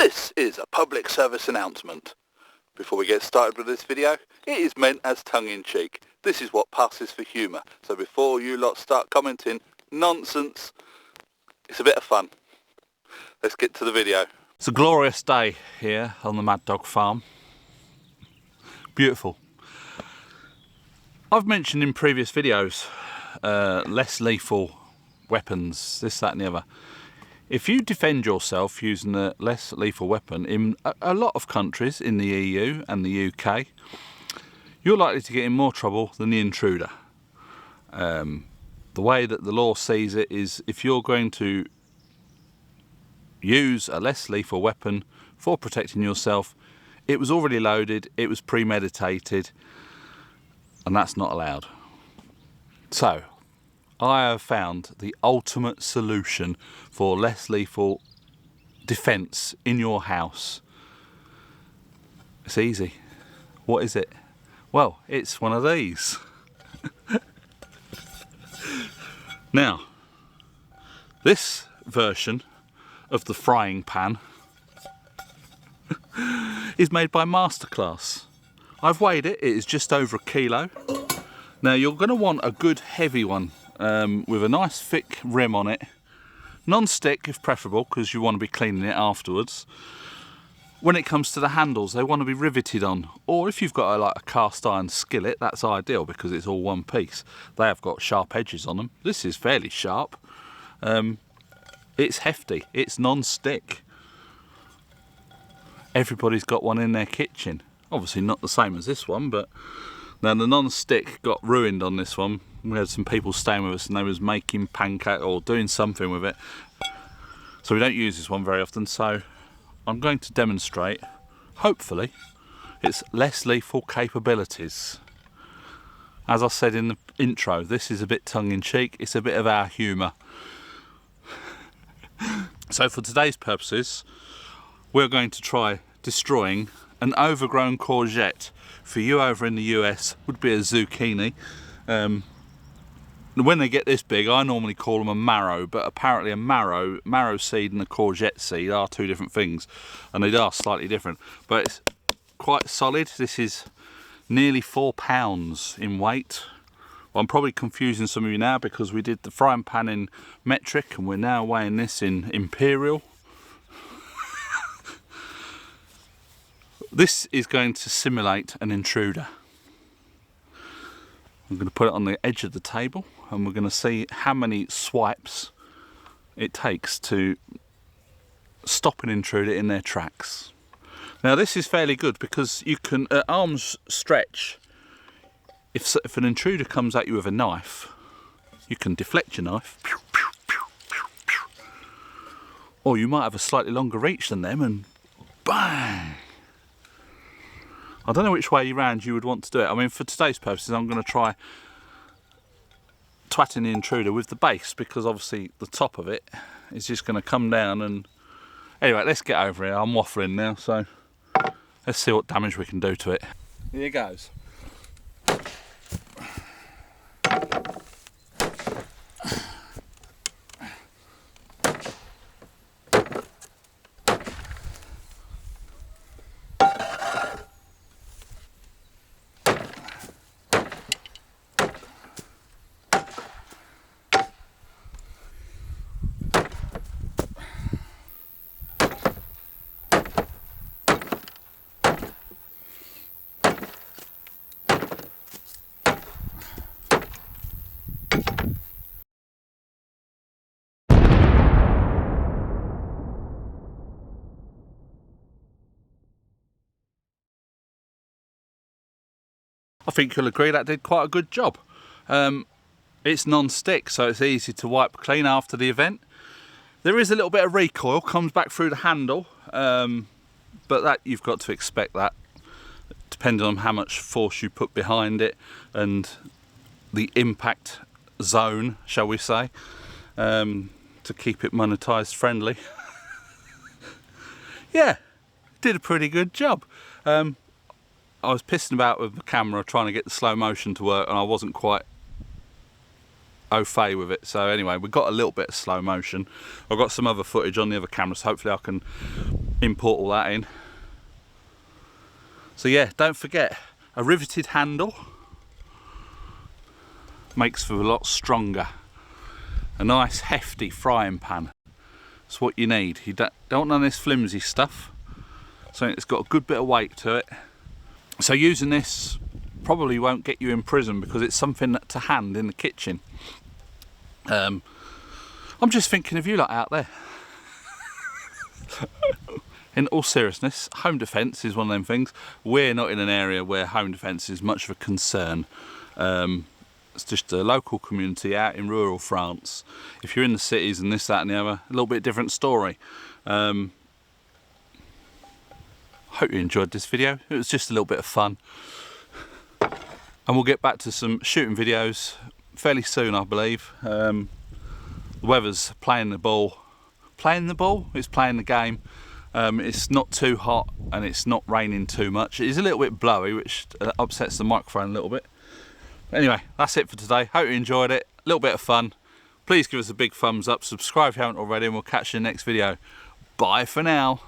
This is a public service announcement. Before we get started with this video, it is meant as tongue-in-cheek. This is what passes for humour. So before you lot start commenting nonsense, it's a bit of fun. Let's get to the video. It's a glorious day here on the Mad Dog Farm. Beautiful. I've mentioned in previous videos less lethal weapons, this, that and the other. If you defend yourself using a less lethal weapon in a lot of countries in the EU and the UK, you're likely to get in more trouble than the intruder. The way that the law sees it is if you're going to use a less lethal weapon for protecting yourself, it was already loaded, it was premeditated, and that's not allowed. So, I have found the ultimate solution for less lethal defence in your house. It's easy. What is it? Well, it's one of these. Now, this version of the frying pan is made by Masterclass. I've weighed it, it is just over a kilo. Now you're going to want a good heavy one with a nice thick rim on it. Non-stick if preferable, because you want to be cleaning it afterwards. When it comes to the handles, they want to be riveted on, or if you've got like a cast iron skillet, that's ideal because it's all one piece. They have got sharp edges on them. This is fairly sharp. It's hefty, it's non-stick. Everybody's got one in their kitchen. Obviously not the same as this one, but now the non-stick got ruined on this one. We had some people staying with us and they was making pancake or doing something with it. So we don't use this one very often, so I'm going to demonstrate, hopefully, its less lethal capabilities. As I said in the intro, this is a bit tongue-in-cheek, it's a bit of our humour. So for today's purposes, we're going to try destroying an overgrown courgette. For you over in the US, would be a zucchini. When they get this big, I normally call them a marrow, but apparently a marrow seed and a courgette seed are two different things, and they are slightly different. But it's quite solid. This is nearly 4 pounds in weight. Well, I'm probably confusing some of you now because we did the frying pan in metric, and we're now weighing this in imperial. This is going to simulate an intruder. I'm going to put it on the edge of the table and we're going to see how many swipes it takes to stop an intruder in their tracks. Now this is fairly good because you can, at arm's stretch, if an intruder comes at you with a knife, you can deflect your knife, or you might have a slightly longer reach than them and bang! I don't know which way around you would want to do it. I mean, for today's purposes, I'm going to try twatting the intruder with the base because obviously the top of it is just going to come down and... Anyway, let's get over here. I'm waffling now, so let's see what damage we can do to it. Here goes. I think you'll agree that did quite a good job. It's non-stick, so it's easy to wipe clean after the event. There is a little bit of recoil, comes back through the handle, but that you've got to expect that, depending on how much force you put behind it and the impact zone, shall we say, to keep it monetised friendly. Yeah, did a pretty good job. I was pissing about with the camera trying to get the slow motion to work and I wasn't quite au fait with it. So anyway, we got a little bit of slow motion. I've got some other footage on the other cameras. Hopefully I can import all that in. So yeah, don't forget, a riveted handle makes for a lot stronger. A nice hefty frying pan. That's what you need. You don't want none of this flimsy stuff. Something that's got a good bit of weight to it. So using this probably won't get you in prison because it's something to hand in the kitchen. I'm just thinking of you lot out there. In all seriousness, home defence is one of them things. We're not in an area where home defence is much of a concern. It's just a local community out in rural France. If you're in the cities and this, that and the other, a little bit different story. Hope you enjoyed this video. It was just a little bit of fun. And we'll get back to some shooting videos fairly soon, I believe. The weather's playing the ball. Playing the ball? It's playing the game. It's not too hot and it's not raining too much. It is a little bit blowy, which upsets the microphone a little bit. Anyway, that's it for today. Hope you enjoyed it. A little bit of fun. Please give us a big thumbs up. Subscribe if you haven't already, and we'll catch you in the next video. Bye for now.